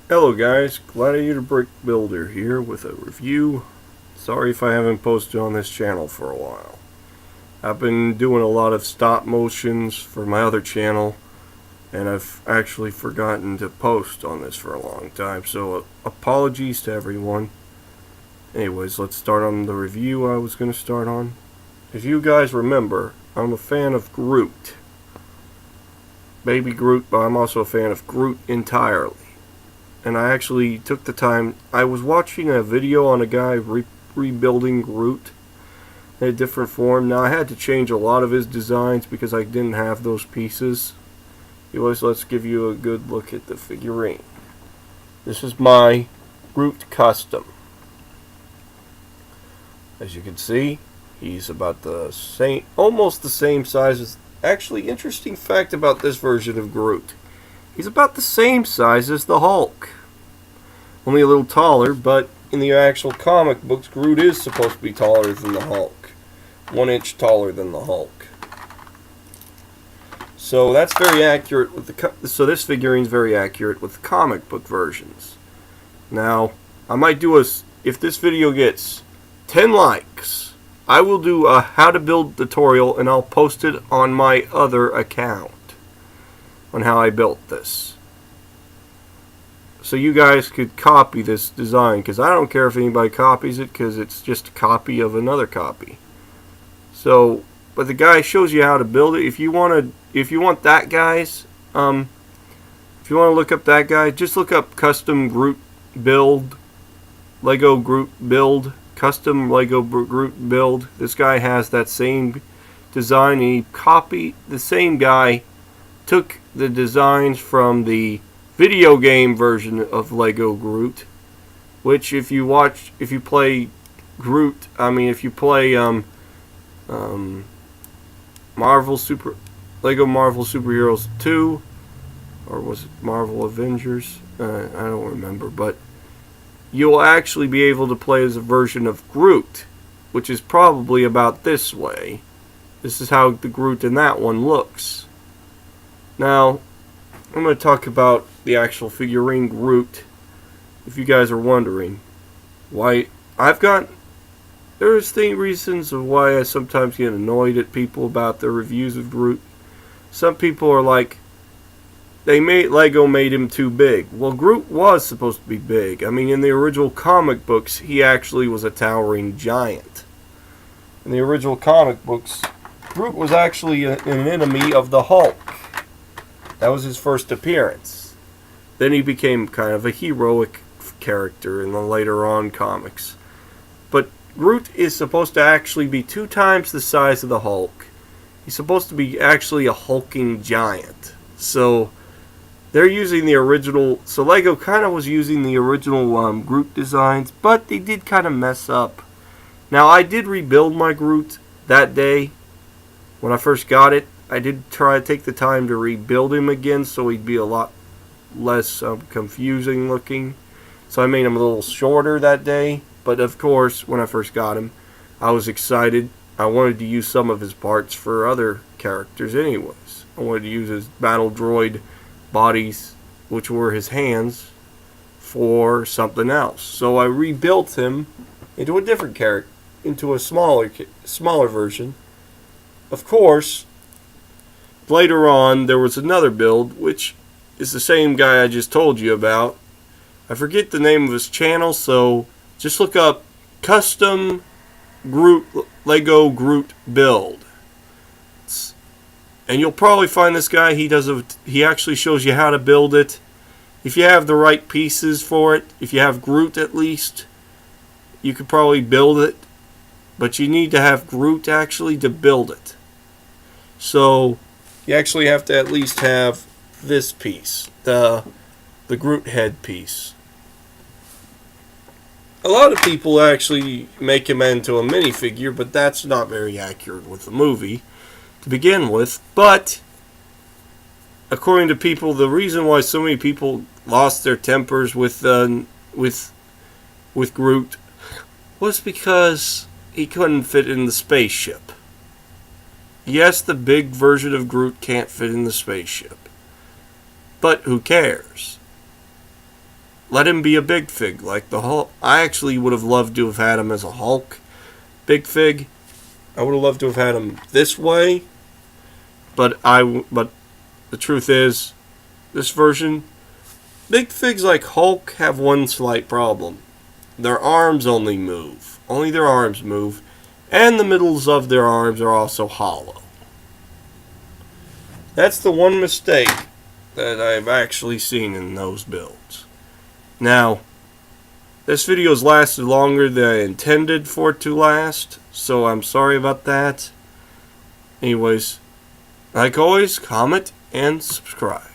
Hello guys, Gladiator Brick Builder here with a review. Sorry if I haven't posted on this channel for a while. I've been doing a lot of stop motions for my other channel, and I've actually forgotten to post on this for a long time, so apologies to everyone. Anyways, let's start on the review I was going to start on. If you guys remember, I'm a fan of Groot. Baby Groot, but I'm also a fan of Groot entirely. And I actually took the time. I was watching a video on a guy rebuilding Groot in a different form. Now I had to change a lot of his designs because I didn't have those pieces. Anyways, let's give you a good look at the figurine. This is my Groot custom. As you can see, he's about the same, almost the same size as. Actually, interesting fact about this version of Groot. He's about the same size as the Hulk. Only a little taller, but in the actual comic books, Groot is supposed to be taller than the Hulk. 1 inch taller than the Hulk. So that's very accurate with the. So this figurine's very accurate with the comic book versions. Now, I might do if this video gets 10 likes, I will do a how to build tutorial, and I'll post it on my other account on how I built this. So you guys could copy this design, because I don't care if anybody copies it, because it's just a copy of another copy. So, but the guy shows you how to build it. If you want that, guys, if you want to look up that guy, just look up custom Groot build, Lego Groot build, custom Lego Groot build. This guy has that same design, and he copied the same guy. Took the designs from the video game version of Lego Groot, which if you play Groot, if you play Lego Marvel Superheroes 2, or was it Marvel Avengers? I don't remember, but you'll actually be able to play as a version of Groot, which is probably about this way. This is how the Groot in that one looks. Now, I'm going to talk about the actual figurine Groot. If you guys are wondering why there's reasons of why I sometimes get annoyed at people about their reviews of Groot. Some people are like, Lego made him too big. Well, Groot was supposed to be big. In the original comic books, he actually was a towering giant. In the original comic books, Groot was actually an enemy of the Hulk. That was his first appearance. Then he became kind of a heroic character in the later on comics. But Groot is supposed to actually be 2 times the size of the Hulk. He's supposed to be actually a hulking giant. So they're using the original. So Lego kind of was using the original Groot designs, but they did kind of mess up. Now, I did rebuild my Groot that day when I first got it. I did try to take the time to rebuild him again so he'd be a lot less confusing looking. So I made him a little shorter that day. But of course, when I first got him, I was excited. I wanted to use some of his parts for other characters anyways. I wanted to use his battle droid bodies, which were his hands, for something else. So I rebuilt him into a different character, into a smaller version. Of course, later on, there was another build, which is the same guy I just told you about. I forget the name of his channel, so just look up Custom Groot Lego Groot Build. And you'll probably find this guy. He actually shows you how to build it. If you have the right pieces for it, if you have Groot at least, you could probably build it. But you need to have Groot actually to build it. So you actually have to at least have this piece, the Groot head piece. A lot of people actually make him into a minifigure, but that's not very accurate with the movie to begin with. But according to people, the reason why so many people lost their tempers with Groot was because he couldn't fit in the spaceship. Yes, the big version of Groot can't fit in the spaceship. But who cares? let him be a big fig like the Hulk. I actually would have loved to have had him as a Hulk big fig. I would have loved to have had him this way, but the truth is, this version, big figs like Hulk have one slight problem. Their arms only move. Only their arms move, and the middles of their arms are also hollow. That's the one mistake that I've actually seen in those builds. Now, this video's lasted longer than I intended for it to last, so I'm sorry about that. Anyways, like always, comment and subscribe.